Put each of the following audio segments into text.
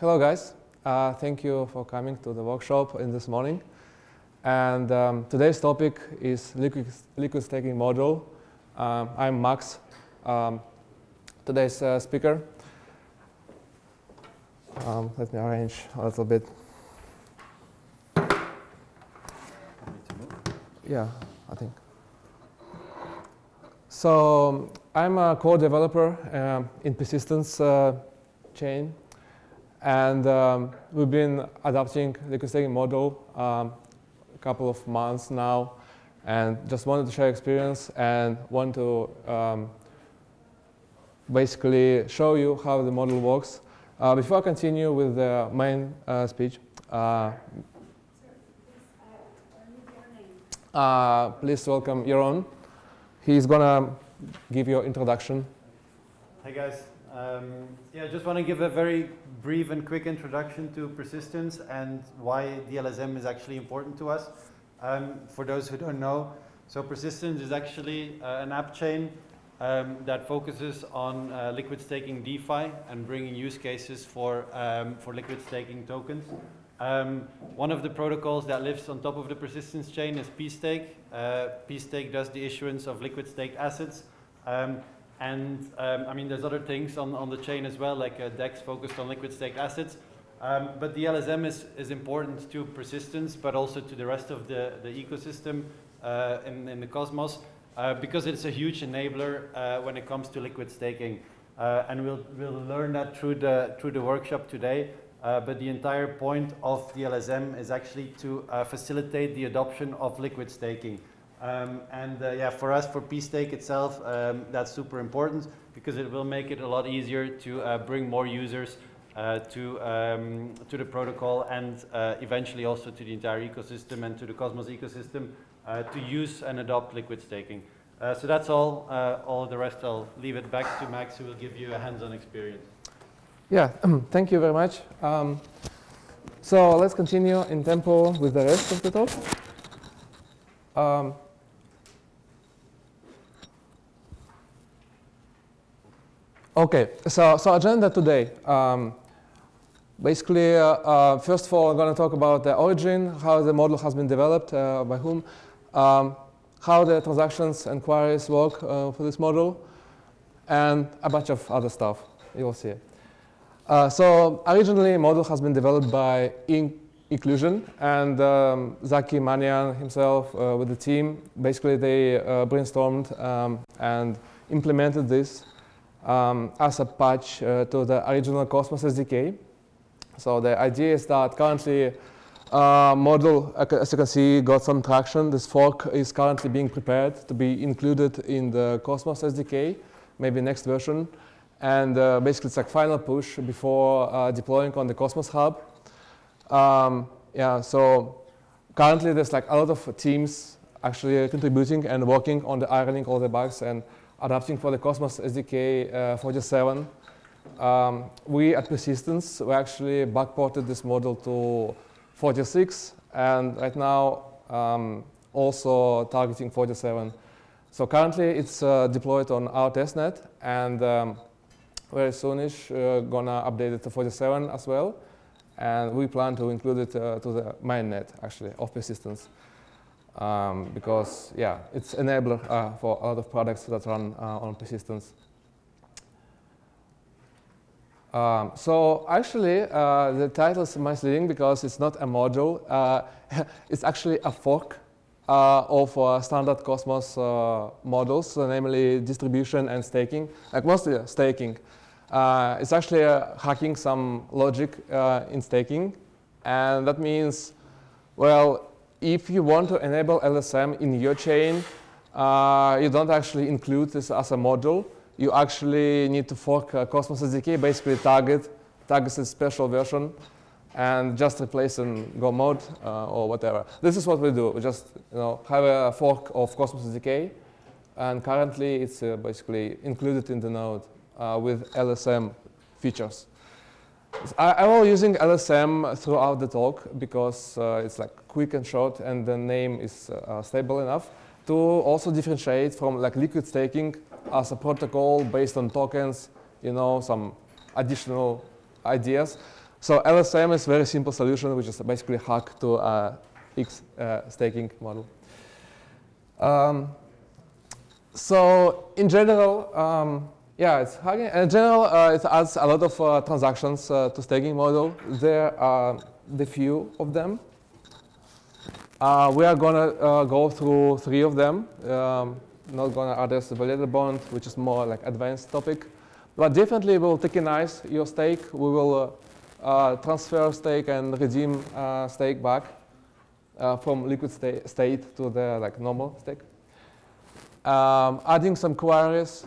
Hello guys, thank you for coming to the workshop in this morning. And today's topic is liquid staking module. I'm Max, today's speaker. Let me arrange a little bit. Yeah, I think. So I'm a core developer in persistence chain. And we've been adopting liquid staking module a couple of months now, and just wanted to share experience and want to basically show you how the model works. Before I continue with the main speech, please welcome Yaron. He's gonna give you an introduction. Hi guys. Yeah, I just want to give a very brief and quick introduction to persistence and why DLSM is actually important to us. For those who don't know, so persistence is actually an app chain that focuses on liquid staking DeFi and bringing use cases for liquid staking tokens. One of the protocols that lives on top of the persistence chain is pStake. pStake does the issuance of liquid staked assets. I mean, there's other things on the chain as well, like DEX focused on liquid staked assets. But the LSM is important to persistence, but also to the rest of the ecosystem in the Cosmos, because it's a huge enabler when it comes to liquid staking. And we'll learn that through the workshop today. But the entire point of the LSM is actually to facilitate the adoption of liquid staking. Yeah, for us, for pStake itself, that's super important because it will make it a lot easier to bring more users to the protocol and eventually also to the entire ecosystem and to the Cosmos ecosystem to use and adopt liquid staking. So that's all. All the rest I'll leave it back to Max, who will give you a hands-on experience. Yeah, thank you very much. So let's continue in tempo with the rest of the talk. Okay, so agenda today. Basically, first of all, I'm going to talk about the origin, how the model has been developed, by whom, how the transactions and queries work for this model, and a bunch of other stuff. You'll see. So originally, model has been developed by Inclusion, and Zaki Manian himself with the team. Basically, they brainstormed and implemented this as a patch to the original Cosmos SDK. So the idea is that currently model, as you can see, got some traction. This fork is currently being prepared to be included in the Cosmos SDK, maybe next version. And basically, it's like final push before deploying on the Cosmos Hub. Yeah, so currently there's like a lot of teams actually contributing and working on the ironing all the bugs and adapting for the Cosmos SDK 47. We at Persistence, we actually backported this model to 46, and right now also targeting 47. So currently it's deployed on our testnet, and very soonish gonna update it to 47 as well. And we plan to include it to the mainnet, actually, of Persistence. Because, yeah, it's enabler for a lot of products that run on Persistence. So actually, the title is misleading because it's not a module. It's actually a fork of standard Cosmos models, so namely distribution and staking, like mostly staking. It's actually hacking some logic in staking, and that means, well, if you want to enable LSM in your chain, you don't actually include this as a module. You actually need to fork Cosmos SDK, basically targets a special version, and just replace in Go mode or whatever. This is what we do. We just have a fork of Cosmos SDK, and currently it's basically included in the node with LSM features. I will using LSM throughout the talk because it's like quick and short, and the name is stable enough to also differentiate from like liquid staking as a protocol based on tokens, some additional ideas. So LSM is a very simple solution, which is basically a hack to X staking model. So in general, yeah, it's hacking. In general, it adds a lot of transactions to staking model. There are the few of them. We are gonna go through 3 of them. Not gonna address the validator bond, which is more like advanced topic. But definitely we'll tokenize your stake. We will transfer stake and redeem stake back from liquid state to the normal stake. Adding some queries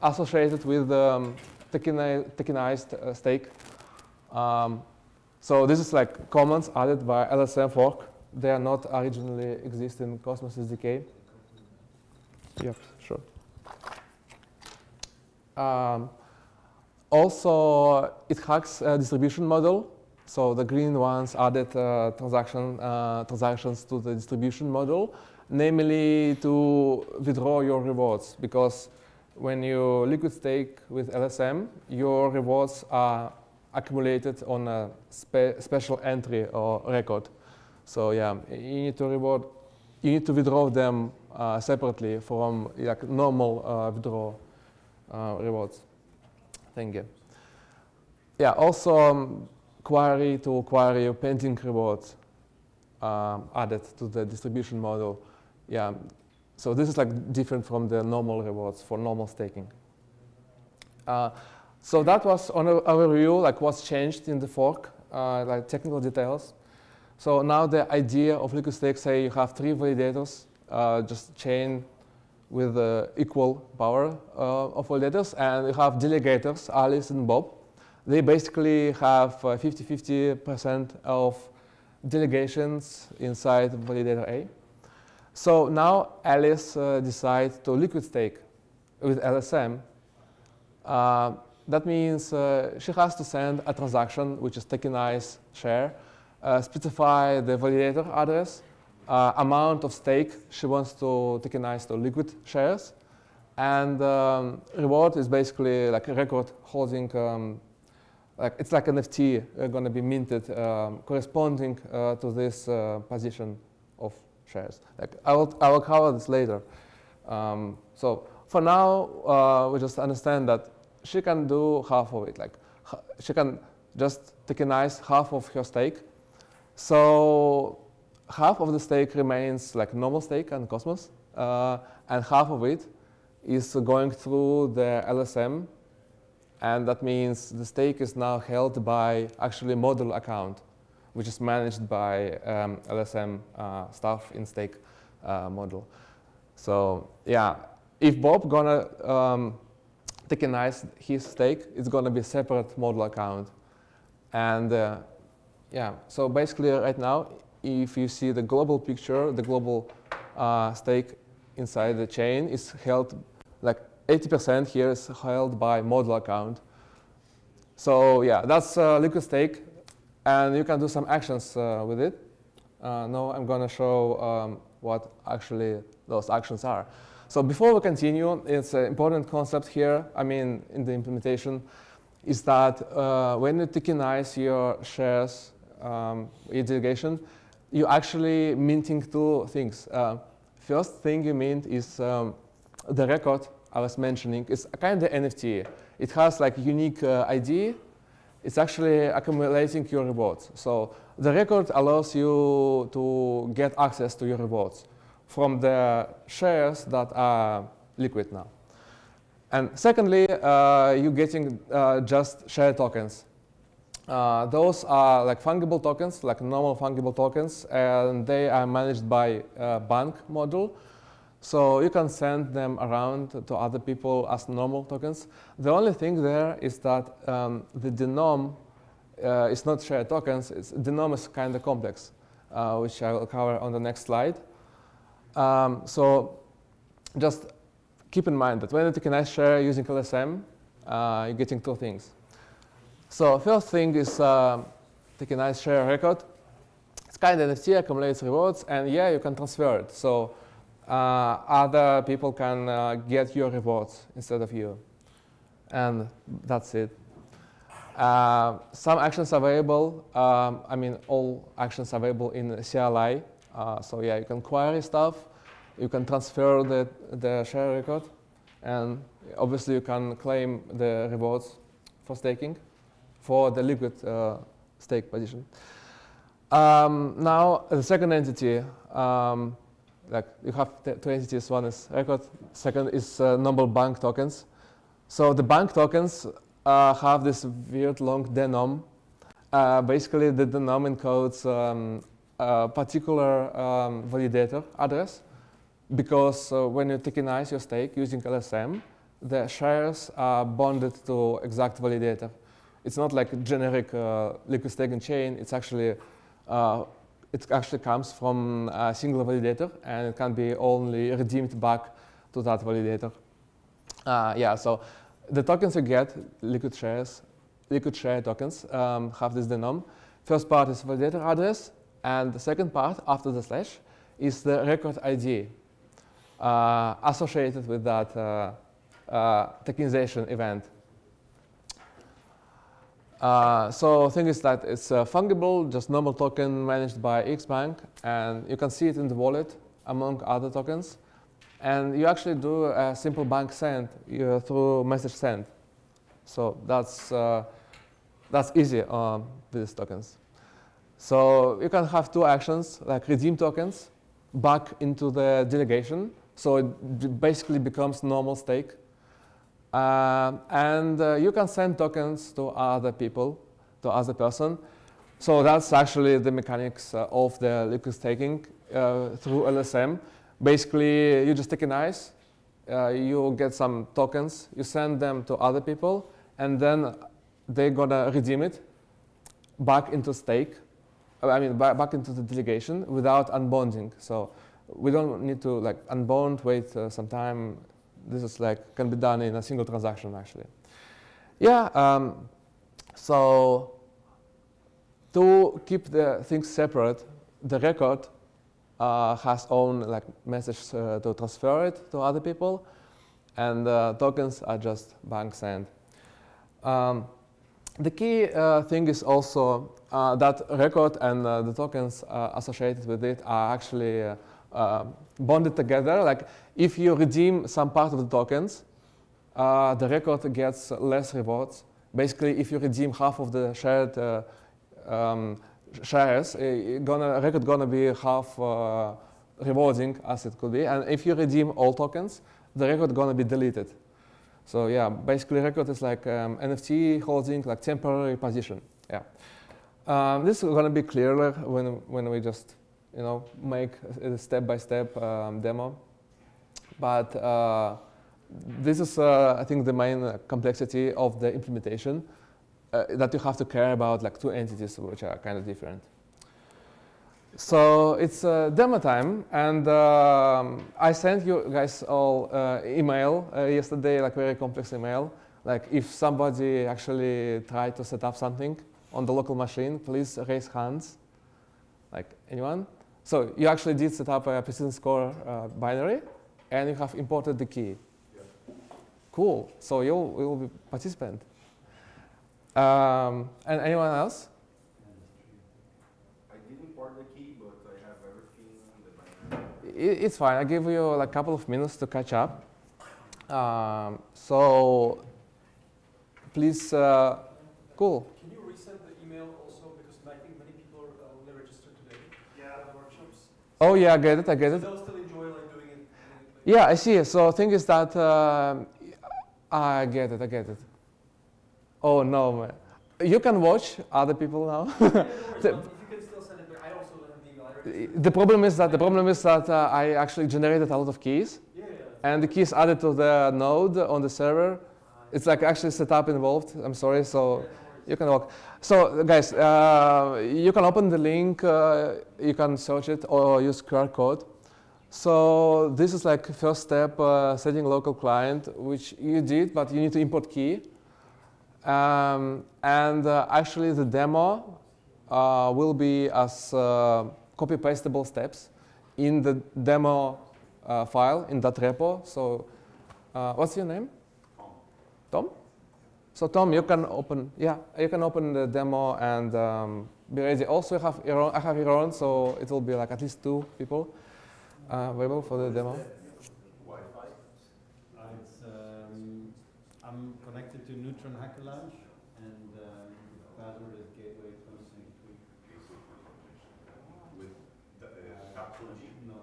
associated with tokenized stake. So this is like comments added by LSM fork. They are not originally exist in Cosmos SDK. Yep, sure. Also, it hacks a distribution model. So the green ones added transactions to the distribution model, namely to withdraw your rewards. Because when you liquid stake with LSM, your rewards are accumulated on a special entry or record. So yeah, you need to withdraw them separately from normal withdrawal rewards. Thank you. Yeah, also query to query pending rewards added to the distribution model. Yeah, so this is different from the normal rewards for normal staking. So that was on our review, what's changed in the fork, technical details. So now the idea of liquid stake, say you have 3 validators, just chain with equal power of validators, and you have delegators, Alice and Bob. They basically have 50-50% of delegations inside validator A. So now Alice decides to liquid stake with LSM. That means she has to send a transaction, which is tokenized share, specify the validator address, amount of stake she wants to tokenize to liquid shares, and reward is basically a record holding, it's like an NFT going to be minted corresponding to this position of shares. I will cover this later. So for now, we just understand that she can do half of it. She can just tokenize half of her stake. So half of the stake remains normal stake and Cosmos, and half of it is going through the LSM, and that means the stake is now held by actually model account, which is managed by LSM staff in stake model. So yeah, if Bob gonna tokenize his stake, it's gonna be a separate model account, and yeah, so basically right now, if you see the global picture, the global stake inside the chain is held, 80% here is held by model account. So yeah, that's liquid stake, and you can do some actions with it. Now I'm gonna show what actually those actions are. So before we continue, it's an important concept here, in the implementation, is that when you tokenize your shares, your delegation, you're actually minting 2 things. First thing you mint is the record I was mentioning. It's kind of NFT. It has unique ID. It's actually accumulating your rewards. So the record allows you to get access to your rewards from the shares that are liquid now. And secondly, you're getting just share tokens. Those are fungible tokens, normal fungible tokens, and they are managed by a bank model. So you can send them around to other people as normal tokens. The only thing there is that the denom is not share tokens. Denom is kind of complex, which I will cover on the next slide. So just keep in mind that when you tokenize share using LSM, you're getting 2 things. So first thing is tokenize share record. It's kind of NFT, accumulates rewards, and yeah, you can transfer it. So other people can get your rewards instead of you. And that's it. Some actions available, I mean, all actions available in CLI. So yeah, you can query stuff, you can transfer the share record, and obviously you can claim the rewards for staking for the liquid stake position. Now, the second entity, like you have two entities. One is record, second is normal bank tokens. So the bank tokens have this weird long denom. Basically, the denom encodes a particular validator address, because when you tokenize your stake using LSM, the shares are bonded to exact validator. It's not like a generic liquid staking chain. It's actually it actually comes from a single validator, and it can be only redeemed back to that validator. Yeah, so the tokens you get, liquid share tokens, have this denom. First part is validator address, and the second part, after the slash, is the record ID associated with that tokenization event. So the thing is that it's fungible, just normal token managed by Xbank, and you can see it in the wallet among other tokens. And you actually do a simple bank send through message send. So that's easy with these tokens. So you can have two actions, like redeem tokens back into the delegation. So it basically becomes normal stake. And you can send tokens to other people, to other person. So that's actually the mechanics of the liquid staking through LSM. Basically, you just tokenize, you get some tokens, you send them to other people, and then they're gonna redeem it back into stake. I mean, back into the delegation without unbonding. So we don't need to like unbond, wait some time. This is like can be done in a single transaction actually. Yeah. So to keep the things separate, the record has own like message to transfer it to other people, and tokens are just bank send. The key thing is also that record and the tokens associated with it are actually bonded together. Like if you redeem some part of the tokens, the record gets less rewards. Basically, if you redeem half of the shared shares, record gonna be half rewarding as it could be. And if you redeem all tokens, the record gonna be deleted. So yeah, basically record is like NFT holding like temporary position. Yeah, this is gonna be clearer when we just make a step-by-step demo. But this is I think the main complexity of the implementation. That you have to care about like two entities which are kind of different. So it's demo time, and I sent you guys all email yesterday, like very complex email. Like if somebody actually tried to set up something on the local machine, please raise hands. Like anyone? So you actually did set up a persistence score binary, and you have imported the key. Yeah. Cool. So you'll be participant. And anyone else? I didn't import the key, but I have everything in the binary. It's fine. I give you like a couple of minutes to catch up. So please, cool. Can you resend the email also, because I think many people only registered today. Yeah, the workshops. Oh yeah, I get it. So they'll still enjoy like doing it. Yeah, I see. So the thing is that I get it. Oh no, man. You can watch other people now. Yeah, no worries, you can still send it, but I also don't have the email. The problem is that I actually generated a lot of keys, and the keys added to the node on the server. It's like actually setup involved. I'm sorry, so you can walk. So guys, you can open the link, you can search it or use QR code. So this is like first step, setting local client, which you did, but you need to import key. And actually the demo will be as copy-pastable steps in the demo file in that repo. So what's your name? Tom? So Tom, you can open, you can open the demo and be ready. Also, I have your own, so it will be like at least 2 people available for the demo. Wi-Fi? I'm connected to Neutron Hacker Lounge, and password is gateway 2023. With the capital G? No.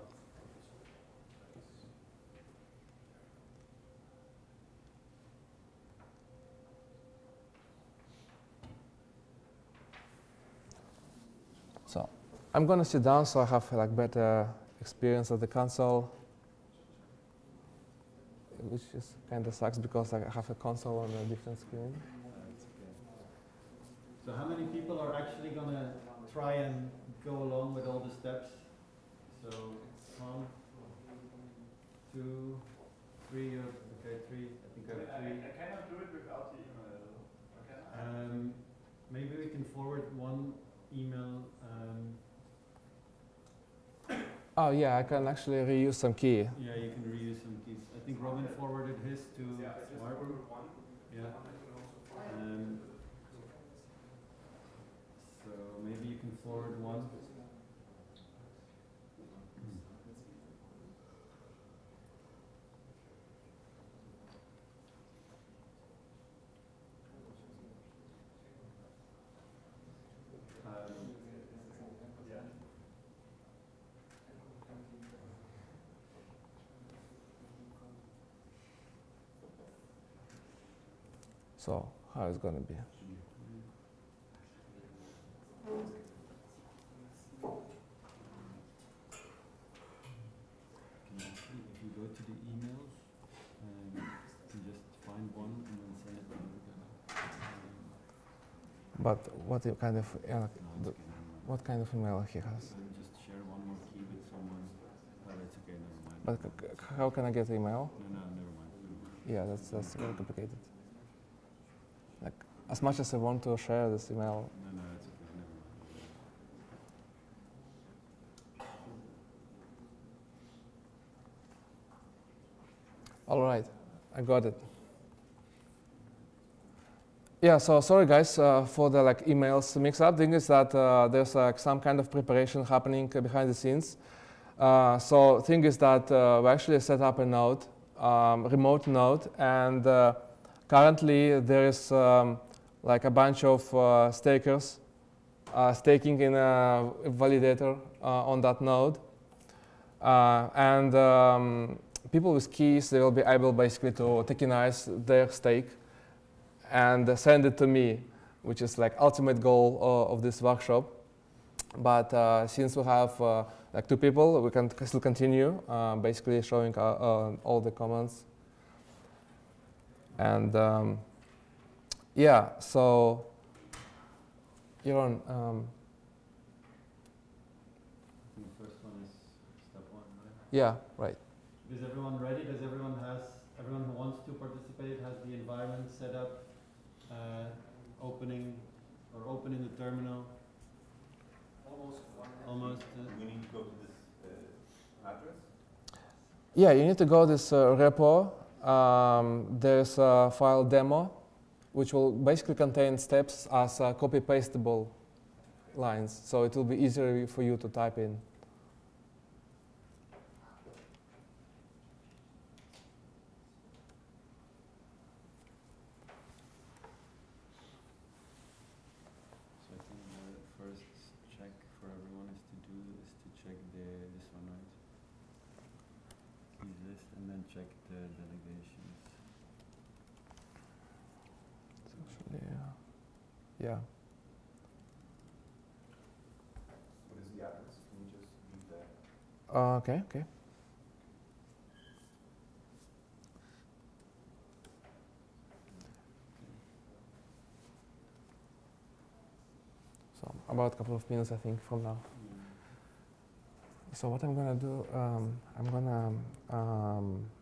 So I'm going to sit down so I have like better experience of the console, which is kind of sucks because I have a console on a different screen. So how many people are actually going to try and go along with all the steps? So 1, 2, 3, okay, 3, I think I have 3. I cannot do it without the email. Maybe we can forward one email. Oh yeah, I can actually reuse some key. Yeah, you can reuse some keys. I think Robin forwarded his to Martin. Yeah. So maybe you can forward one. So how it's going to be? If you go to the emails, you can just find one and then send it to me. But what kind of what kind of email he has? Just share one more key with someone. Oh, that's okay, never mind. But how can I get email? No, never mind. Yeah, that's very complicated. Like as much as I want to share this email. No, it's okay, never mind. All right, I got it. Yeah, so sorry guys for the emails mix-up. The thing is that there's some kind of preparation happening behind the scenes. So thing is that we actually set up a node, remote node, and currently there is like a bunch of stakers staking in a validator on that node, and people with keys, they will be able basically to tokenize their stake and send it to me, which is like ultimate goal of this workshop. But since we have like 2 people, we can still continue basically showing all the comments. And yeah, so Jeroen, The first one is step 1, right? yeah, right. Is everyone ready? Everyone who wants to participate has the environment set up, opening the terminal? Almost. We need to go to this address? Yeah, you need to go this repo. There's a file demo, which will basically contain steps as copy-pastable lines. So it will be easier for you to type in. So I think the first check for everyone is to check this one, right? Keys list, and then check the delegations. Actually, yeah. What is the address? Can you just read that? Okay. So about a couple of minutes, I think, from now. So what I'm gonna do, I'm gonna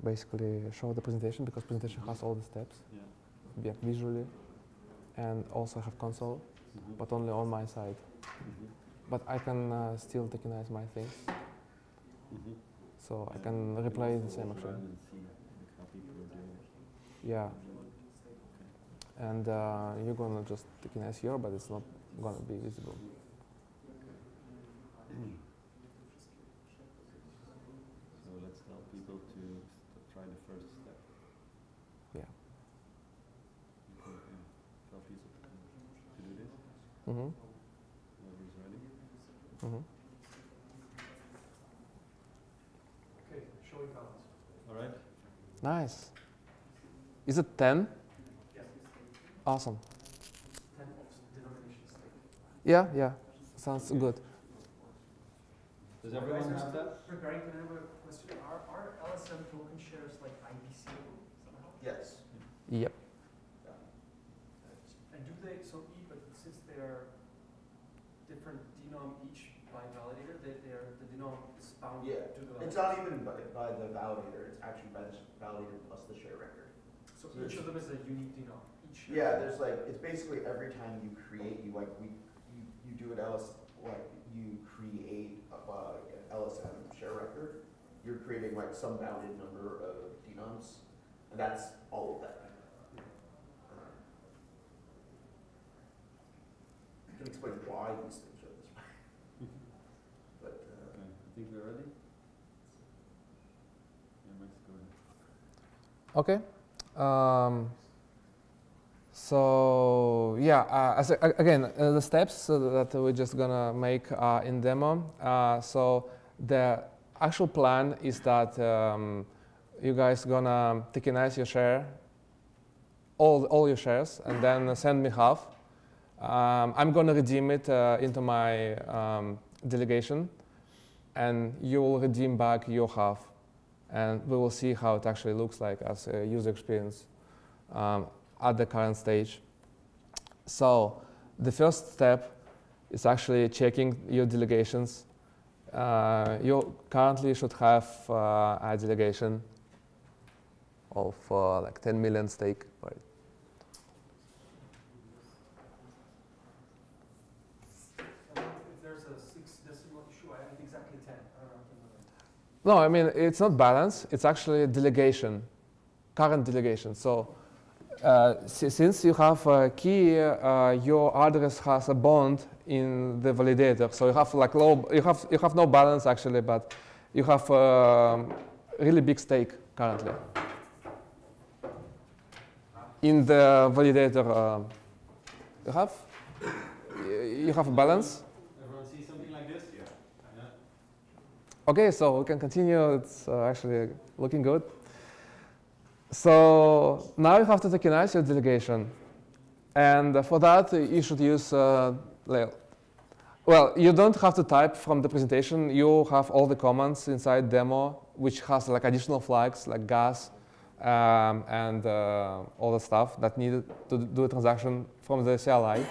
basically show the presentation because presentation has all the steps, yeah, visually, and also have console, but only on my side. But I can still tokenize my things, so I can replay the same actually. Yeah. and you're gonna just tokenize here, but it's not gonna be visible. So let's tell people to try the first step. Yeah. Tell people to do this. Mm-hmm. Whoever's ready. Mm-hmm. Okay, showing comments. All right. Nice. Is it 10? Yes. Awesome. 10 of denomination stake. Yeah, yeah. Sounds good. Does everyone have that? Preparing, can I have a question? Are LSM token shares like IBC somehow? Yes. Yep. And do they, so but since they are different denom each by validator, the denom is bound Yeah. to the It's validator? not even by the validator, it's actually by the validator plus the share record. So each of them is a unique denom. Each share. Yeah, there's like, it's basically every time you create, you do an you create an LSM share record, you're creating like some bounded number of denoms, and that's all of that. I can explain why these things are this way. But, Okay. I think we're ready. Yeah, Max, go ahead. Okay. So yeah, again, the steps that we're just gonna make in demo. So the actual plan is that you guys gonna tokenize your share, all your shares, and then send me half. I'm gonna redeem it into my delegation, and you will redeem back your half, and we will see how it actually looks like as a user experience at the current stage. So the first step is actually checking your delegations. You currently should have a delegation of like 10 million stake, right? If there's a 6 decimal issue, I have exactly 10. I don't know. No, I mean, it's not balance, it's actually a delegation, current delegation. So since you have a key, your address has a bond in the validator. So you have like you have no balance actually, but you have really big stake currently in the validator. You have a balance. Everyone see something like this? Yeah. Okay, so we can continue. It's actually looking good. So now you have to tokenize your delegation. And for that, you should use, well, you don't have to type from the presentation. You have all the commands inside demo, which has like additional flags like gas and all the stuff that needed to do a transaction from the CLI.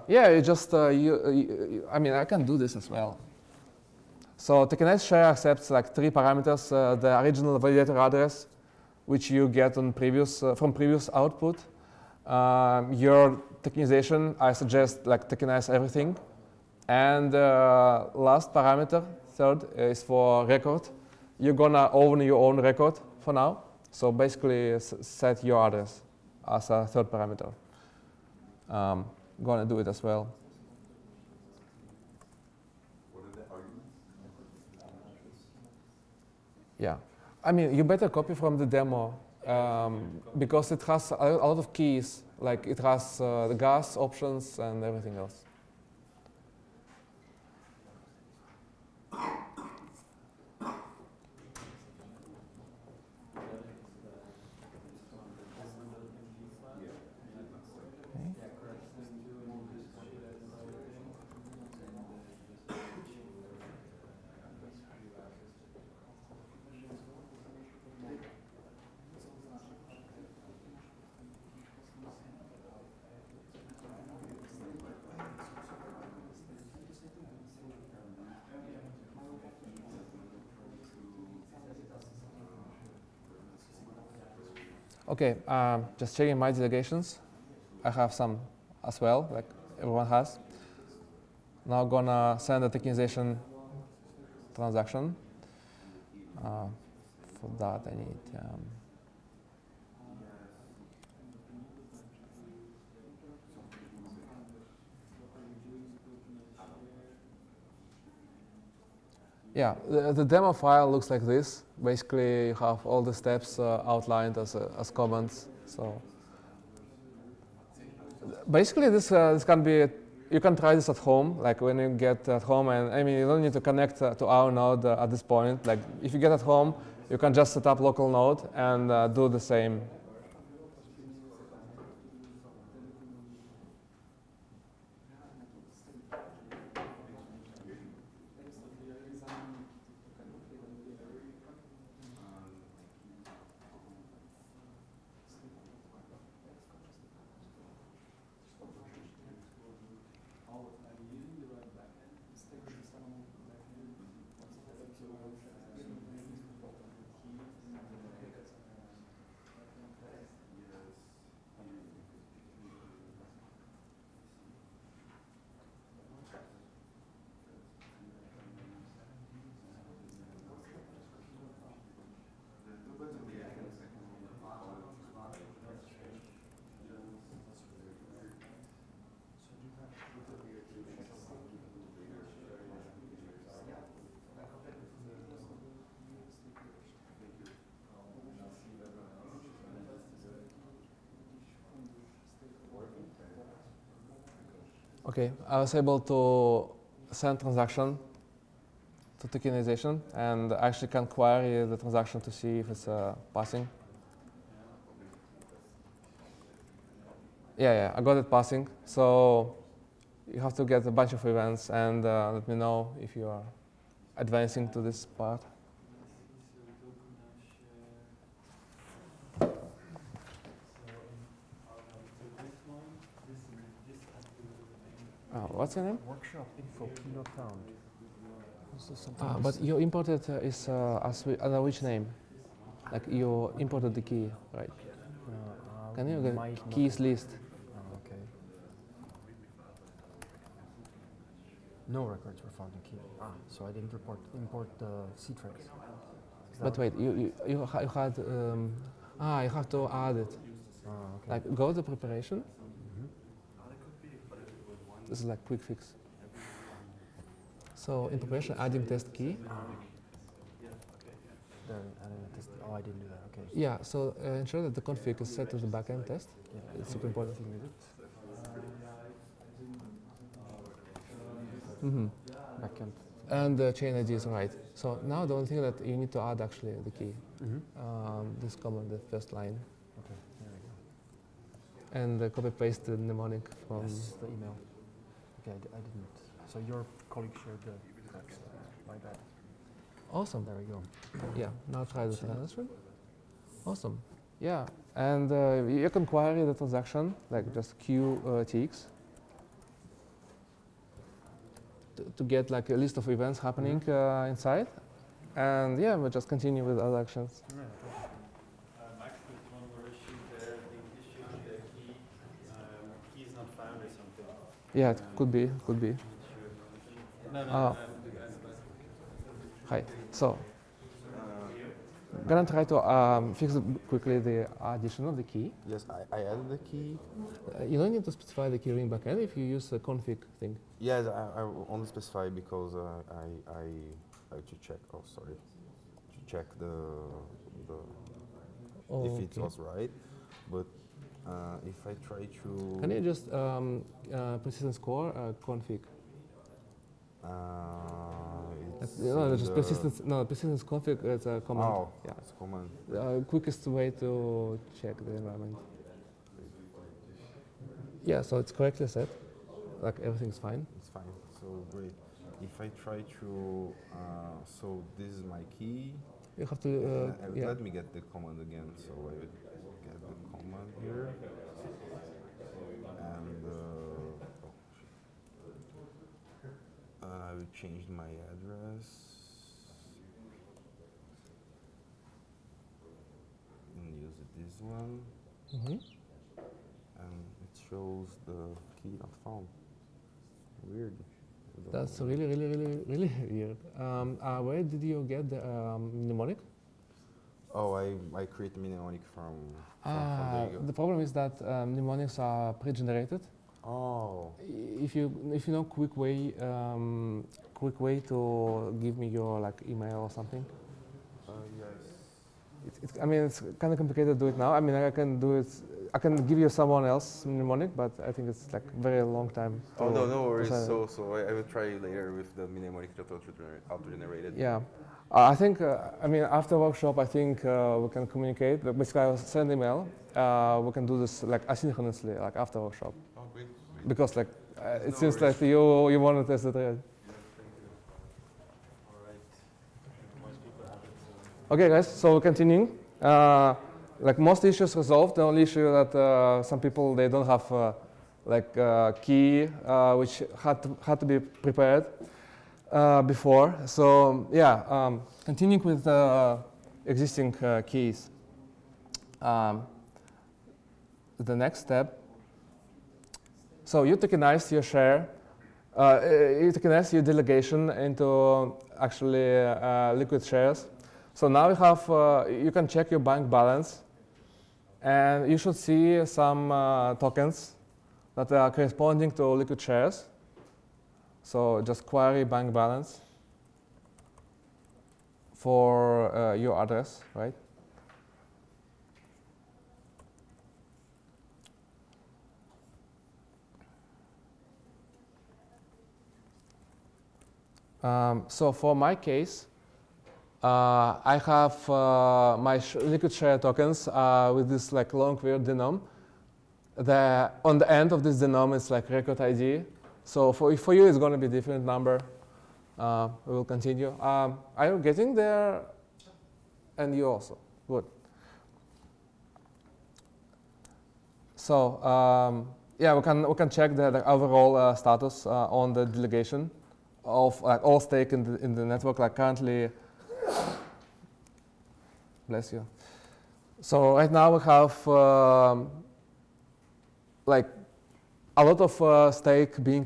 Yeah, you just, I mean, I can do this as well. So tokenize share accepts like 3 parameters: the original validator address, which you get on from previous output. Your tokenization, I suggest like tokenize everything. And last parameter, third, is for record. You're gonna own your own record for now. So basically set your address as a third parameter. Gonna do it as well. Yeah, I mean, you better copy from the demo because it has a lot of keys, like it has the gas options and everything else. Okay, just checking my delegations. I have some as well, like everyone has. Now gonna send a tokenization transaction. For that I need Yeah, the demo file looks like this. Basically, you have all the steps outlined as comments. So basically, this can be. You can try this at home, like when you get at home, and I mean, you don't need to connect to our node at this point. Like if you get at home, you can just set up local node and do the same. Okay, I was able to send transaction to tokenization, and I actually can query the transaction to see if it's passing. Yeah, I got it passing. So you have to get a bunch of events and let me know if you are advancing to this part. What's your name? Workshop info keynote found. But you imported is under which name? Like you imported the key, right? Can you get keys list? Okay. No records were found in key. So I didn't import the C-tracks. But wait, you had you have to add it. Okay. Like go to preparation. This is like quick fix. So in preparation, adding test key. There, I didn't do that. Okay. Yeah. So ensure that the config is set to the backend test. Yeah, it's super important. With it. Backend. And the chain ID is right. So now the only thing that you need to add actually the key. This comment, the first line. Okay. There we go. And copy paste the mnemonic from the email. Okay, I didn't. So your colleague shared the text. My bad. Awesome. There we go. Yeah, now try the transaction. Awesome. Yeah, and you can query the transaction, like just QTX, to get like a list of events happening inside. And yeah, we'll just continue with other actions. Max, there's one more issue there. The issue with the key is not found or something. Yeah, it could be, could be. No. Hi. So, I'm gonna try to fix quickly the addition of the key. Yes, I added the key. You don't need to specify the key ring backend if you use the config thing. Yes, I only specify because I to check. Oh, sorry, to check if it was right. But if I try to, can you just persistence core config? No, just persistence. No, persistence config is a command. Oh, yeah, it's a command. Quickest way to check the environment. Yeah, so it's correctly set. Like everything's fine. It's fine. So great. If I try to, so this is my key. You have to. Yeah. Let me get the command again. So I would get the command here, and I will change my address and use this one, and it shows the key not found. Weird. That's really weird. Where did you get the mnemonic? Oh, I create a mnemonic from the problem is that mnemonics are pre-generated. Oh. If you know quick way to give me your like email or something. Yes. I mean, it's kind of complicated to do it now. I mean, I can do it. I can give you someone else mnemonic, but I think it's like very long time. Oh no, no worries. So I will try later with the mnemonic auto-generated. Yeah, I think. I mean, after workshop, I think we can communicate. But basically, I will send email. We can do this like asynchronously, like after workshop. Oh, great. Because like it No seems worries. like you want to test it. Right? Okay, guys. So we're continuing. Like most issues resolved. The only issue that some people they don't have like key which had to be prepared before. So yeah, continuing with existing keys. The next step. So you tokenize your share. You tokenize your delegation into actually liquid shares. So now you have you can check your bank balance. And you should see some tokens that are corresponding to liquid shares. So just query bank balance for your address, right? So for my case, I have my liquid share tokens with this like long weird denom. On the end of this denom is like record ID. So for you, it's going to be a different number. We will continue. Are you getting there? And you also. Good. So yeah, we can check the overall status on the delegation of like all stake in the network. Like currently. Bless you. So right now we have like a lot of stake being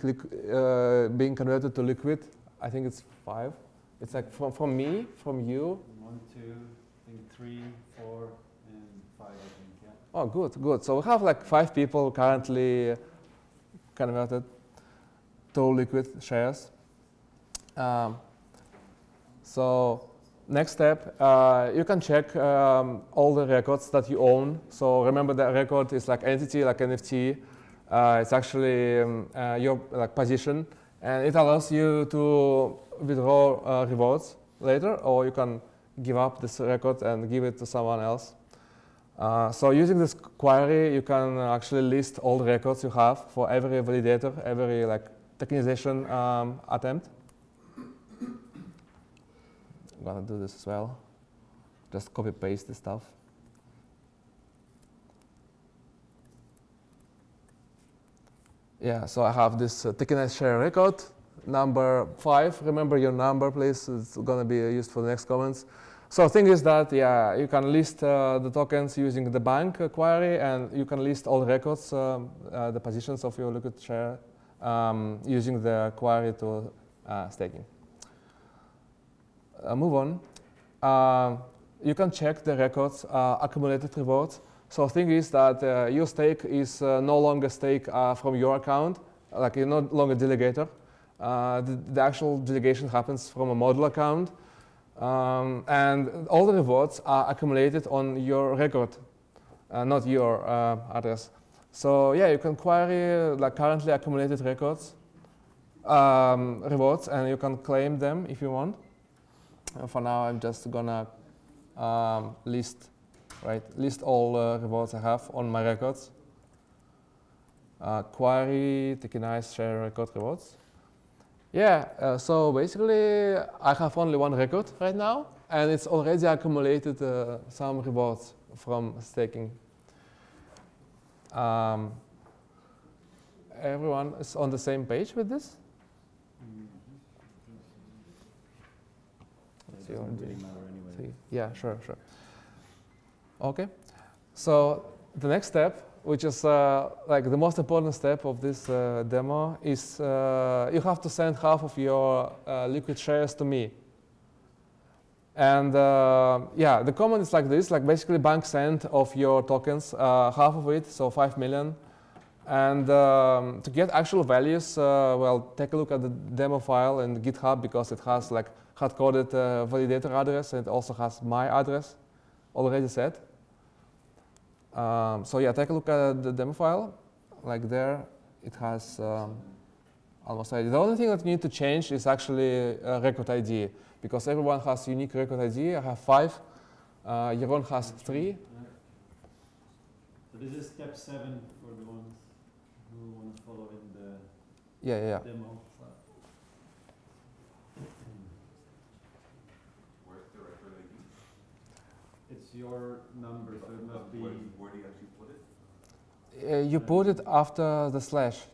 converted to liquid. I think it's 5. It's like from me, from you. 1, 2, I think 3, 4, and 5. I think, yeah. Oh, good. So we have like 5 people currently converted to liquid shares. So. Next step, you can check all the records that you own. So remember that record is like entity, like NFT. It's actually your like position, and it allows you to withdraw rewards later, or you can give up this record and give it to someone else. So using this query, you can actually list all the records you have for every validator, every like tokenization attempt. I'm gonna do this as well. Just copy paste this stuff. Yeah, so I have this tokenized share record, number 5. Remember your number, please. It's gonna be used for the next comments. So the thing is that, yeah, you can list the tokens using the bank query, and you can list all records, the positions of your liquid share using the query to staking. Move on. You can check the records, accumulated rewards. So the thing is that your stake is no longer stake from your account, like you're no longer delegator. The actual delegation happens from a model account, and all the rewards are accumulated on your record, not your address. So yeah, you can query like currently accumulated records, rewards, and you can claim them if you want. For now, I'm just gonna list all rewards I have on my records. Query, tokenize, share record rewards. Yeah, so basically, I have only one record right now, and it's already accumulated some rewards from staking. Everyone is on the same page with this? It doesn't really matter anyway. Yeah, sure. Okay, so the next step, which is like the most important step of this demo, is you have to send half of your liquid shares to me. And yeah, the command is like this, like basically bank send of your tokens, half of it, so 5 million, And to get actual values, well, take a look at the demo file in GitHub because it has like hard-coded validator address and it also has my address already set. So yeah, take a look at the demo file. Like there, it has almost ready. The only thing that you need to change is actually record ID because everyone has unique record ID. I have 5. Jeroen has 3. So this is step 7 for the ones who want to follow in the Yeah. demo. Where's the record ID? It's your number, so it must be. Where do you actually put it? You put it after the slash.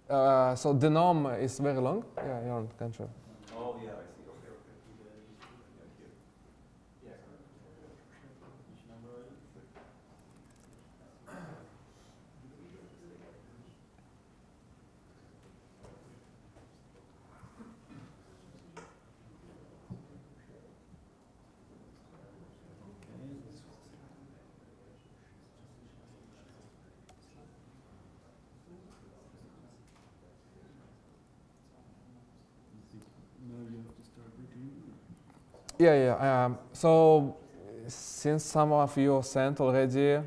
So the nom is very long. Yeah, Jeroen, can show. Oh, yeah, I see. Okay. Yeah, Now you have to start reading. Yeah. So since some of you sent already,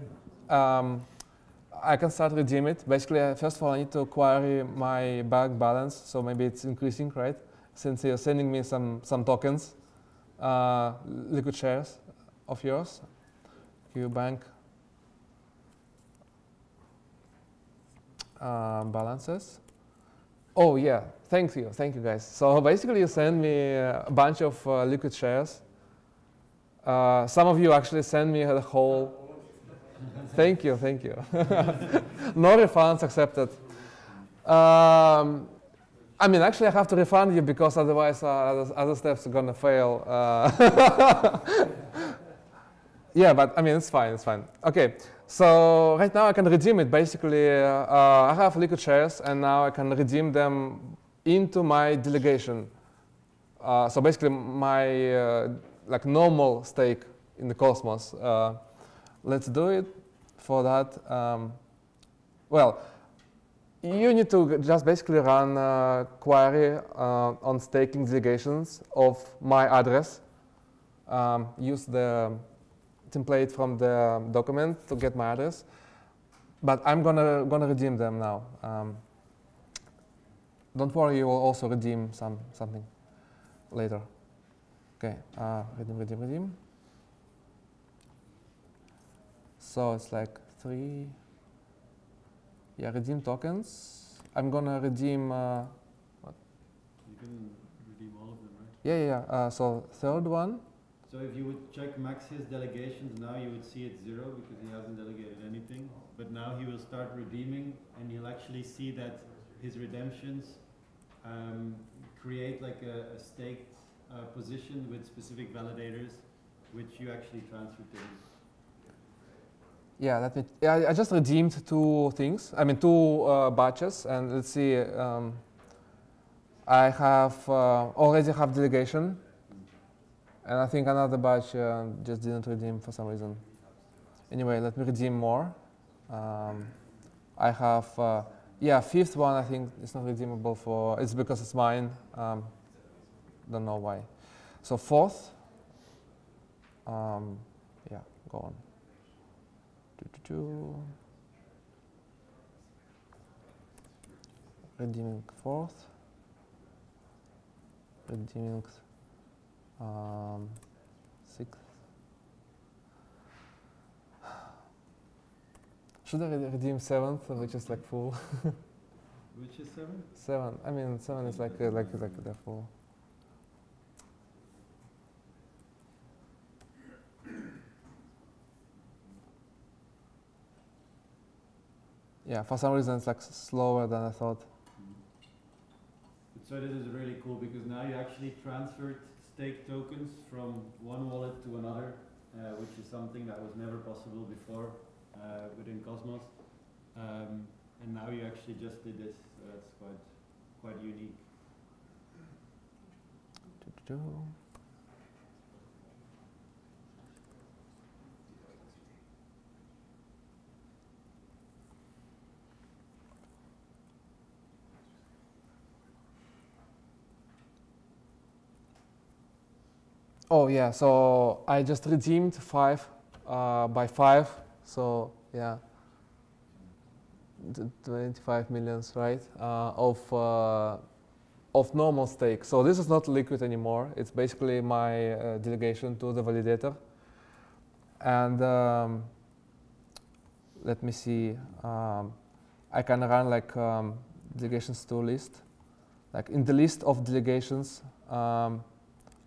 I can start redeem it. Basically, first of all, I need to query my bank balance. So maybe it's increasing, right? Since you're sending me some tokens, liquid shares of yours, QBank balances. Oh yeah, thank you guys. So basically you send me a bunch of liquid shares. Some of you actually send me the whole. Thank you. No refunds accepted. I mean, actually I have to refund you because otherwise other steps are gonna fail. Yeah, but I mean, it's fine. Okay, so right now I can redeem it. Basically, I have liquid shares, and now I can redeem them into my delegation. So basically, my like normal stake in the Cosmos. Let's do it. For that, well, you need to just basically run a query on staking delegations of my address. Use the template from the document to get my address, but I'm gonna redeem them now. Don't worry, you will also redeem something later. Okay, redeem. So it's like 3. Yeah, redeem tokens. I'm gonna redeem. What? You can redeem all of them, right? Yeah. So third one. So if you would check Max's delegations now, you would see it's 0 because he hasn't delegated anything. But now he will start redeeming, and you'll actually see that his redemptions create like a staked position with specific validators, which you actually transfer to him. Yeah, I just redeemed 2 things. I mean, 2 batches, and let's see. I have already have delegation. And I think another batch just didn't redeem for some reason. Anyway, let me redeem more. I have, yeah, 5th one I think is not redeemable for, it's because it's mine. Don't know why. So 4th, yeah, go on. Redeeming 4th. Redeeming 6th. Should I redeem 7th, which is like full? Which is 7? 7. I mean, 7 is like the full. Yeah, for some reason it's like slower than I thought. So this is really cool because now you actually transferred stake tokens from one wallet to another, which is something that was never possible before within Cosmos. And now you actually just did this, so that's quite unique. Oh yeah, so I just redeemed 5 by 5, so yeah, 25 millions, right, of normal stake. So this is not liquid anymore. It's basically my delegation to the validator. And let me see, I can run like delegations to list. Like in the list of delegations,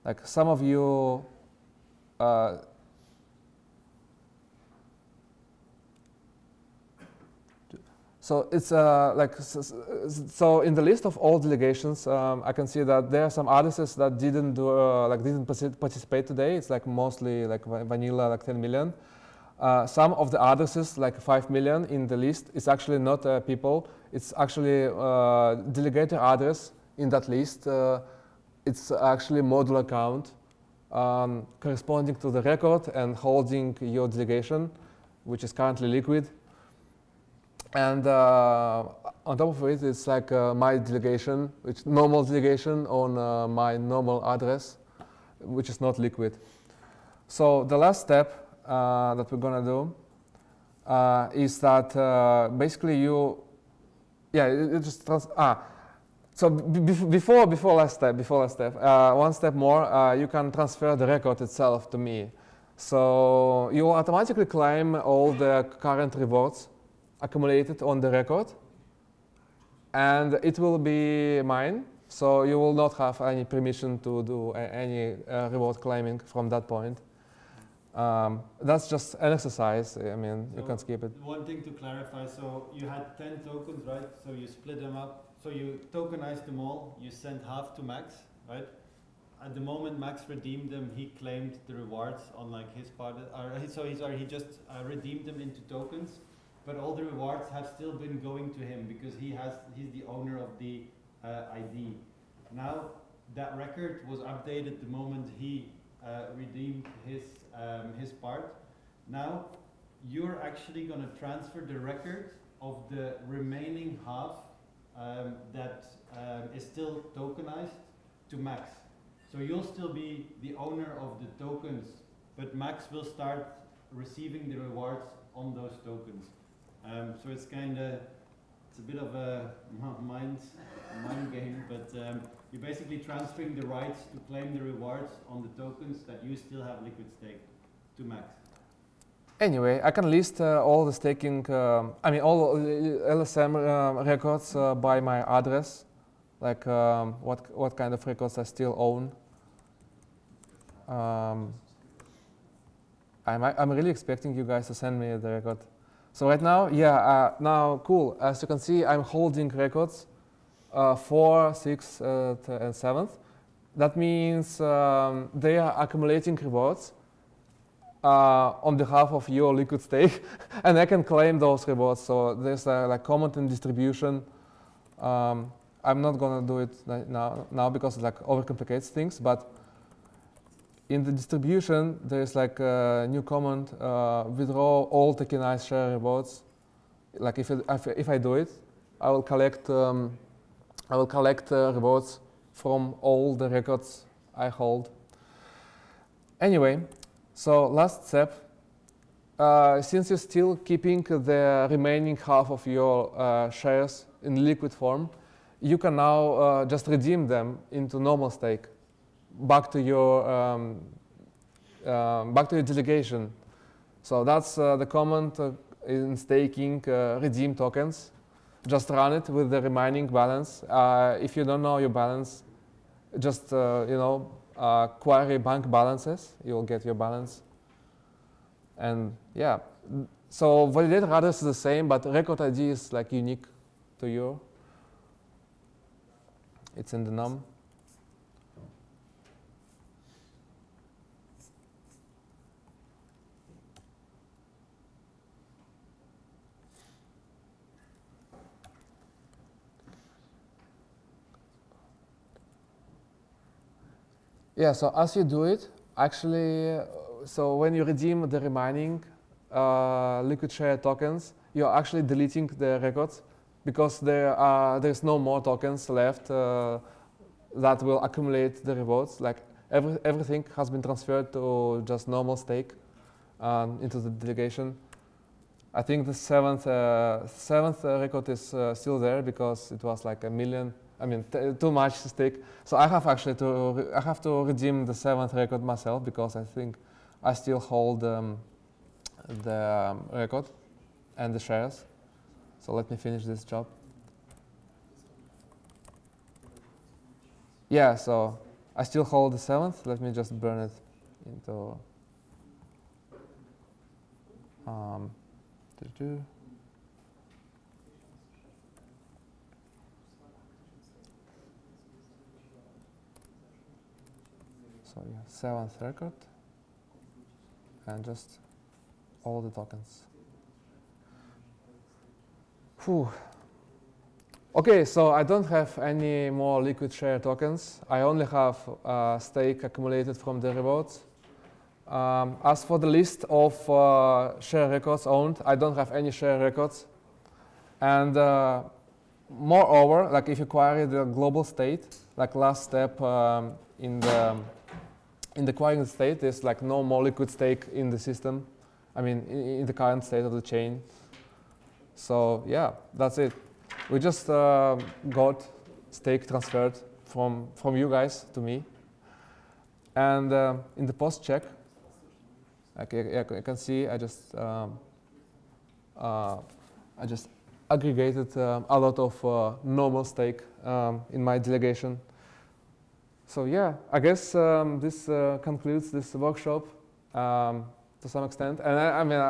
like some of you so it's like so in the list of all delegations, I can see that there are some addresses that didn't do didn't participate today. It's like mostly like vanilla, like 10 million. Some of the addresses, like 5 million in the list, is actually not people. It's actually delegator address in that list. It's actually module account corresponding to the record and holding your delegation, which is currently liquid. And on top of it, it's like my delegation, which normal delegation on my normal address, which is not liquid. So the last step that we're gonna do is that basically you, yeah, it just so before last step, one step more, you can transfer the record itself to me. So you will automatically claim all the current rewards accumulated on the record, and it will be mine. So you will not have any permission to do any reward claiming from that point. That's just an exercise. I mean, so you can skip it. One thing to clarify, so you had 10 tokens, right? So you split them up. So you tokenized them all. You sent half to Max, right? At the moment Max redeemed them, he claimed the rewards on like his part. He just redeemed them into tokens. But all the rewards have still been going to him because he's the owner of the ID. Now that record was updated the moment he redeemed his part. Now you're actually going to transfer the record of the remaining half that is still tokenized to Max. So you'll still be the owner of the tokens, but Max will start receiving the rewards on those tokens. So it's it's a bit of a mind game, but you're basically transferring the rights to claim the rewards on the tokens that you still have liquid stake to Max. Anyway, I can list all the staking, I mean all LSM records by my address, like what kind of records I still own. I'm really expecting you guys to send me the record. So right now, yeah, now cool. As you can see, I'm holding records 4, 6, and 7th. That means they are accumulating rewards on behalf of your liquid stake, and I can claim those rewards. So there's like comment and distribution. I'm not gonna do it now because it like overcomplicates things, but in the distribution, there is like a new command, withdraw all tokenized share rewards. Like if I do it, I will collect rewards from all the records I hold. Anyway, so last step, since you're still keeping the remaining half of your shares in liquid form, you can now just redeem them into normal stake. Back to your delegation. So that's the command in staking redeem tokens. Just run it with the remaining balance. If you don't know your balance, just query bank balances. You'll get your balance. And yeah, so validator address is the same, but record ID is like unique to you. It's in the num. Yeah, so as you do it, actually, so when you redeem the remaining liquid share tokens, you're actually deleting the records because there's no more tokens left that will accumulate the rewards. Like everything has been transferred to just normal stake into the delegation. I think the seventh record is still there because it was like 1 million. I mean, too much stake. So I have actually to redeem the 7th record myself because I think I still hold the record and the shares. So let me finish this job. Yeah, so I still hold the 7th. Let me just burn it into. So yeah, 7th record and just all the tokens. Whew. Okay, so I don't have any more liquid share tokens. I only have stake accumulated from the rewards. As for the list of share records owned, I don't have any share records. And moreover, like if you query the global state, like last step in the querying state, there's like no more liquid stake in the system. I mean, in the current state of the chain. So yeah, that's it. We just got stake transferred from you guys to me. And in the post check, you can see I just aggregated a lot of normal stake in my delegation. So yeah, I guess this concludes this workshop to some extent. And I mean,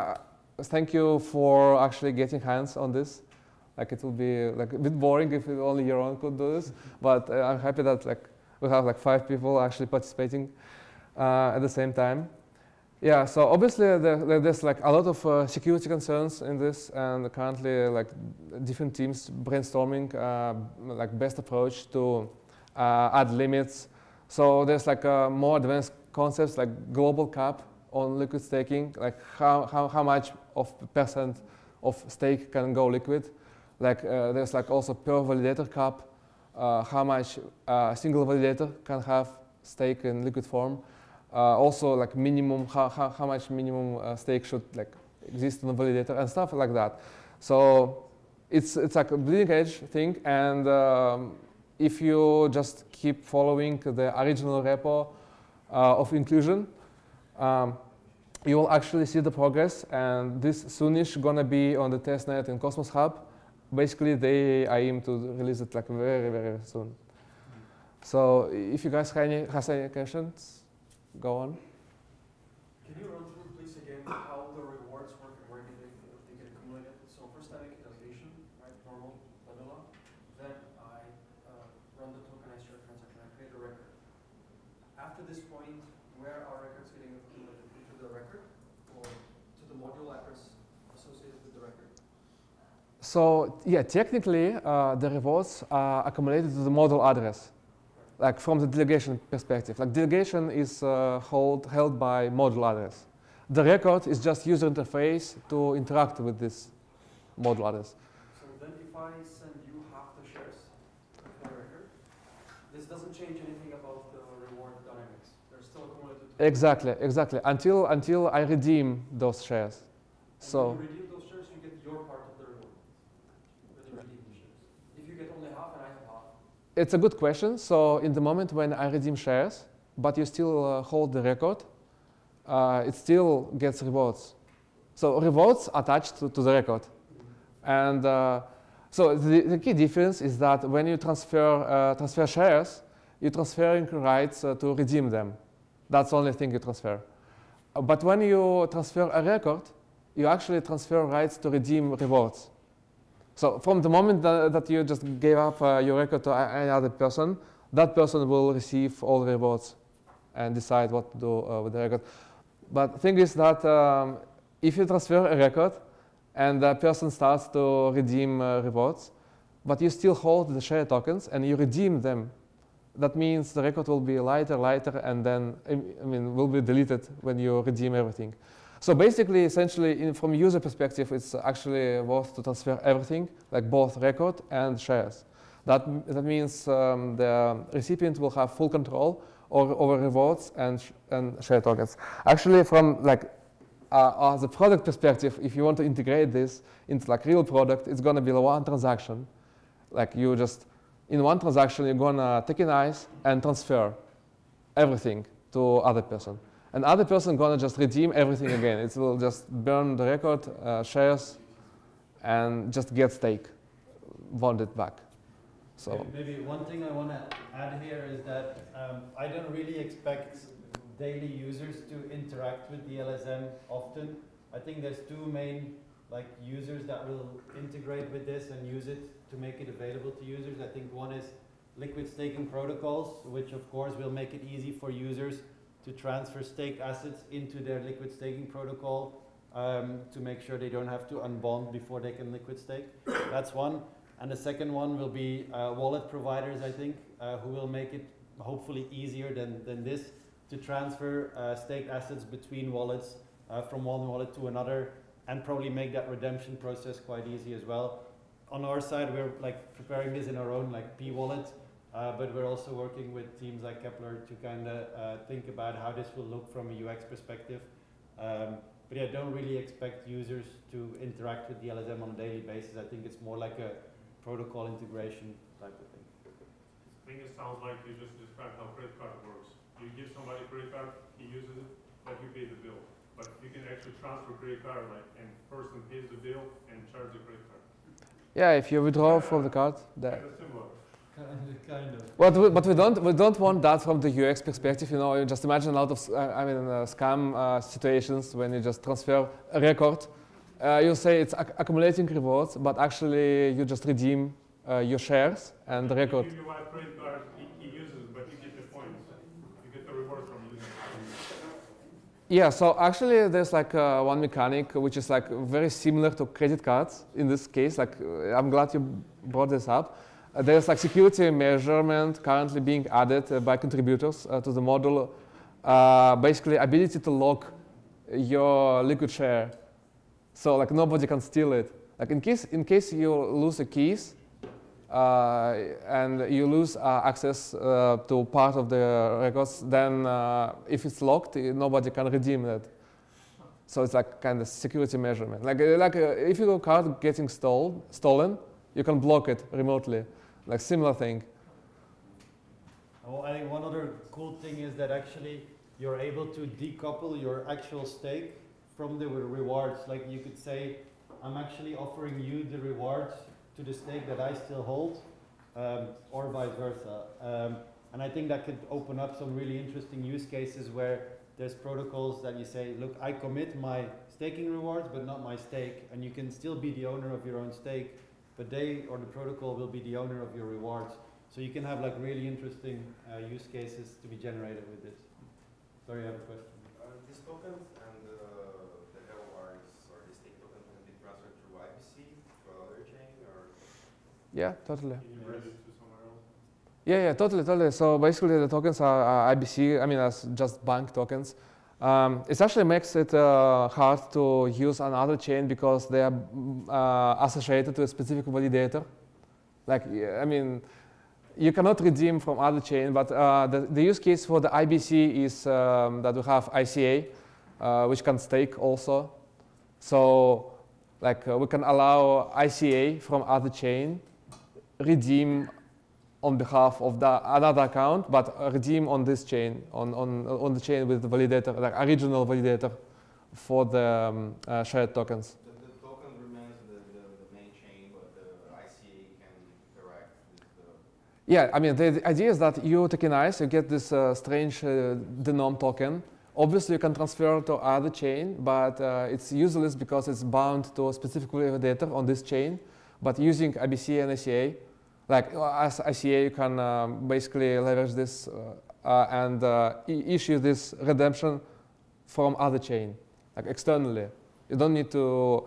thank you for actually getting hands on this. Like it would be like a bit boring if only Yaron could do this, but I'm happy that like we have like 5 people actually participating at the same time. Yeah, so obviously there's like a lot of security concerns in this, and currently like different teams brainstorming like best approach to add limits. So there's like more advanced concepts like global cap on liquid staking, like how much of % of stake can go liquid. Like there's like also per validator cap, how much a single validator can have stake in liquid form. Also like minimum, how much minimum stake should like exist in a validator and stuff like that. So it's like a bleeding edge thing, and if you just keep following the original repo of inclusion, you will actually see the progress, and this soonish gonna be on the testnet in Cosmos Hub. Basically, they aim to release it like very, very soon. So if you guys have any questions, go on. Can you run through, please, again, how the rewards work and where they get accumulated? So first I make a delegation, right, normal, vanilla. Then I run the tokenized share transaction. I create a record. After this point, where are records getting accumulated? Into the record or to the module address associated with the record? So yeah, technically, the rewards are accumulated to the model address, like from the delegation perspective. Like delegation is held by model address. The record is just user interface to interact with this model address. So then if I send you half the shares of my record, this doesn't change anything about the reward dynamics. They're still accumulated. Exactly. Until I redeem those shares. And so when you redeem those shares, you get your part of the reward. When you redeem the shares. If you get only half and I have half. It's a good question. So in the moment when I redeem shares, but you still hold the record, it still gets rewards. So rewards attached to the record. And so the key difference is that when you transfer shares, you're transferring rights to redeem them. That's the only thing you transfer. But when you transfer a record, you actually transfer rights to redeem rewards. So from the moment that you just gave up your record to any other person, that person will receive all rewards and decide what to do with the record. But the thing is that if you transfer a record and the person starts to redeem rewards, but you still hold the share tokens and you redeem them, that means the record will be lighter, and then will be deleted when you redeem everything. So basically, essentially, from a user perspective, it's actually worth to transfer everything, like both record and shares. That means the recipient will have full control over rewards and share tokens. Actually, from like the product perspective, if you want to integrate this into like real product, it's going to be one transaction. Like you just, in one transaction, you're going to tokenize and transfer everything to other person. And other person going to just redeem everything again. It will just burn the record, shares, and just get stake, want it back. So maybe one thing I want to add here is that I don't really expect daily users to interact with the LSM often. I think there's two main like users that will integrate with this and use it to make it available to users. I think one is liquid staking protocols, which of course will make it easy for users to transfer staked assets into their liquid staking protocol to make sure they don't have to unbond before they can liquid stake. That's one. And the second one will be wallet providers, I think, who will make it hopefully easier than this to transfer staked assets between wallets from one wallet to another, and probably make that redemption process quite easy as well. On our side, we're like preparing this in our own like P-wallet, but we're also working with teams like Kepler to kind of think about how this will look from a UX perspective. But yeah, don't really expect users to interact with the LSM on a daily basis. I think it's more like a protocol integration type of thing. I think it sounds like you just described how credit card works. You give somebody a credit card, he uses it, but you pay the bill. But you can actually transfer credit card, like, and person pays the bill and charge the credit card. yeah, if you withdraw from the card, that. Kind of similar. Kind of. But we don't want that from the UX perspective. You know, you just imagine a lot of scam situations when you just transfer a record. You say it's accumulating rewards, but actually you just redeem your shares and the record. If you buy a credit card, he uses it, but you get the points. You get the reward from using it. Yeah, so actually there's like one mechanic which is like very similar to credit cards in this case. Like I'm glad you brought this up. There's like security measurement currently being added by contributors to the model. Basically ability to lock your liquid share. So like nobody can steal it. Like in case you lose the keys and you lose access to part of the records, then if it's locked, nobody can redeem it. So it's like kind of security measurement. Like if your card getting stolen, you can block it remotely. Like similar thing. Well, I think one other cool thing is that actually you're able to decouple your actual stake from the rewards. Like you could say, I'm actually offering you the rewards to the stake that I still hold, or vice versa. And I think that could open up some really interesting use cases where there's protocols that you say, look, I commit my staking rewards, but not my stake, and you can still be the owner of your own stake, but they or the protocol will be the owner of your rewards. So you can have like really interesting use cases to be generated with this. Sorry, I have a question. These tokens and the LRs or the stake tokens can be transferred through IBC to another chain, or? Yeah, totally. Can you bridge it to somewhere else? Yeah, totally. So basically the tokens are IBC, I mean as just bank tokens. It actually makes it hard to use another chain because they are associated to a specific validator. Like, I mean, you cannot redeem from other chain, but the use case for the IBC is that we have ICA, which can stake also. So, like, we can allow ICA from other chain redeem on behalf of another account, but redeem on this chain, on the chain with the validator, like original validator for the shared tokens. The token remains the main chain, but the ICA can interact with the... Yeah, I mean, the idea is that you tokenize, you get this strange denom token. Obviously, you can transfer to other chain, but it's useless because it's bound to a specific validator on this chain. But using IBC and ICA, like as ICA, you can basically leverage this and issue this redemption from other chain, like externally. You don't need to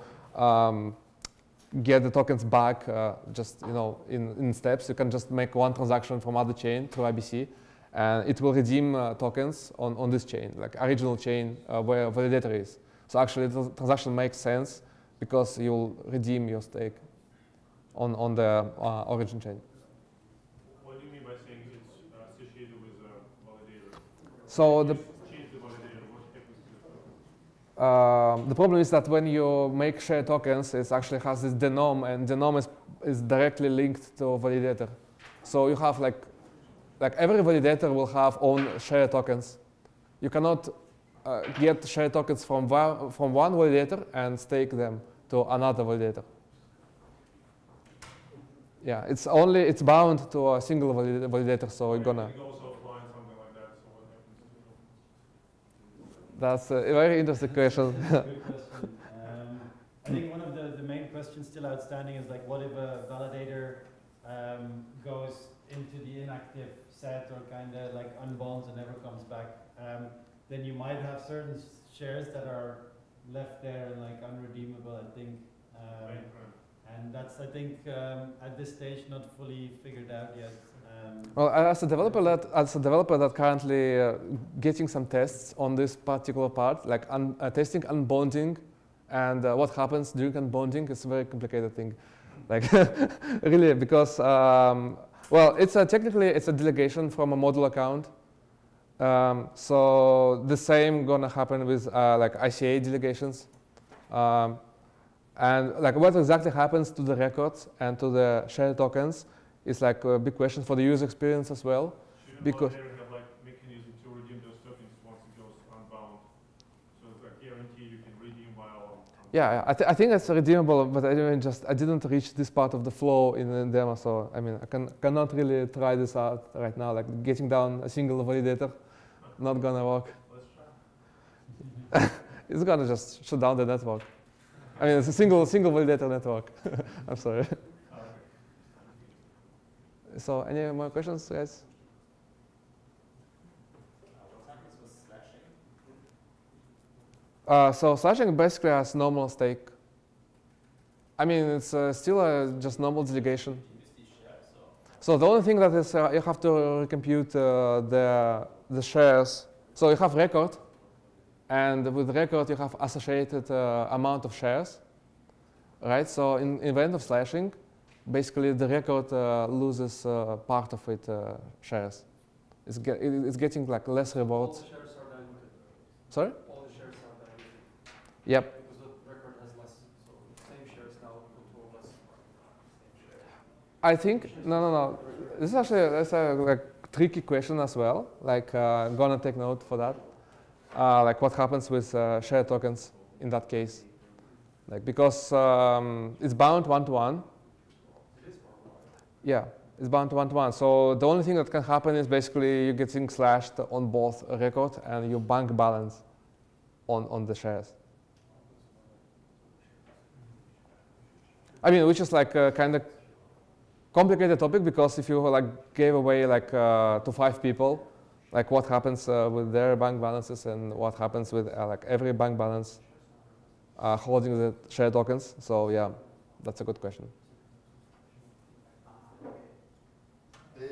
get the tokens back just in steps. You can just make one transaction from other chain through IBC, and it will redeem tokens on this chain, like original chain where validator is. So actually, the transaction makes sense because you'll redeem your stake on the origin chain. What do you mean by saying it's associated with a validator? So the Change the validator. What happens to the token? the problem is that when you make shared tokens, it actually has this denom, and denom is directly linked to validator. So you have like every validator will have own shared tokens. You cannot get shared tokens from one validator and stake them to another validator. Yeah, it's bound to a single validator, so you're gonna. It goes offline, something like that. So what happens to the tokens? That's a very interesting question. Good question. I think one of the main questions still outstanding is like, what if a validator goes into the inactive set or kind of like unbonds and never comes back? Then you might have certain shares that are left there and like unredeemable, I think. And that's, I think, at this stage not fully figured out yet. Well, as a developer that currently getting some tests on this particular part, like testing unbonding and what happens during unbonding, is a very complicated thing. Like really, because well, technically it's a delegation from a model account. So the same gonna happen with like ICA delegations. And like what exactly happens to the records and to the shared tokens is like a big question for the user experience as well. Should Because the validator have like mechanism to redeem those tokens once it goes unbound? So it's like guaranteed you can redeem while. yeah, I think it's redeemable, but I didn't reach this part of the flow in the demo, so I mean I cannot really try this out right now. Like getting down a single validator, not gonna work. Let's try. It's gonna just shut down the network. I mean, it's a single validator network. I'm sorry. So, any more questions, guys? What happens with slashing? So slashing basically has normal stake. I mean, it's still just normal delegation. So the only thing that is you have to recompute the shares. So you have record. And with record, you have associated amount of shares, right? So in event of slashing, basically the record loses part of its shares. It's getting like less rewards. All the shares are diluted. Sorry? All the shares are diluted. Yep. Because the record has less, so same shares now control less. I think no. This is actually that's a like tricky question as well. Like I'm gonna take note for that. Like what happens with shared tokens in that case, like because it's bound one-to-one. Yeah, it's bound one-to-one. So the only thing that can happen is basically you getting slashed on both a record and your bank balance on the shares. I mean, which is like a kind of complicated topic because if you like gave away like to 5 people. Like what happens with their bank balances and what happens with like every bank balance holding the shared tokens. So yeah, that's a good question. If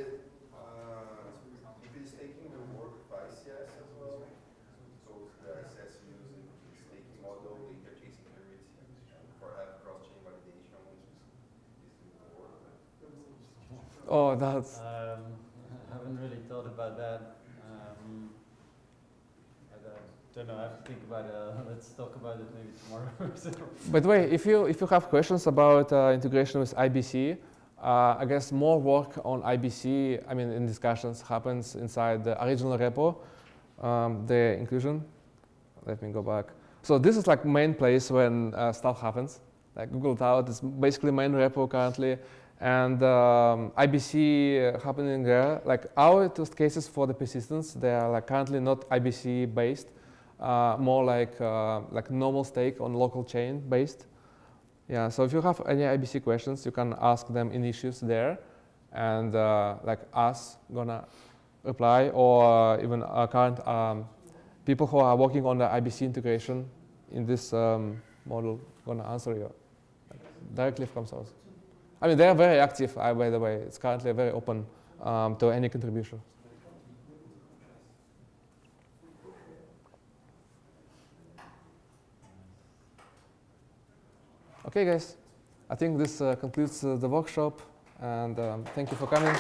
it's taking the work of ICS as well, so the ICS using the staking model, the interchasing security for have cross-chain validation, is the work. Oh, that's. I haven't really thought about that. I don't know. I have to think about it. Let's talk about it maybe tomorrow. By the way, if you have questions about integration with IBC, I guess more work on IBC. I mean, in discussions happens inside the original repo, the inclusion. Let me go back. So this is like main place when stuff happens. Like Google Cloud is basically main repo currently. And IBC happening there, like our test cases for the persistence, they are like currently not IBC based, more like normal stake on local chain based. Yeah, so if you have any IBC questions, you can ask them in issues there, and like us gonna reply, or even our current people who are working on the IBC integration in this model gonna answer you directly from source. I mean, they are very active, by the way. It's currently very open to any contribution. Okay, guys. I think this concludes the workshop, and thank you for coming.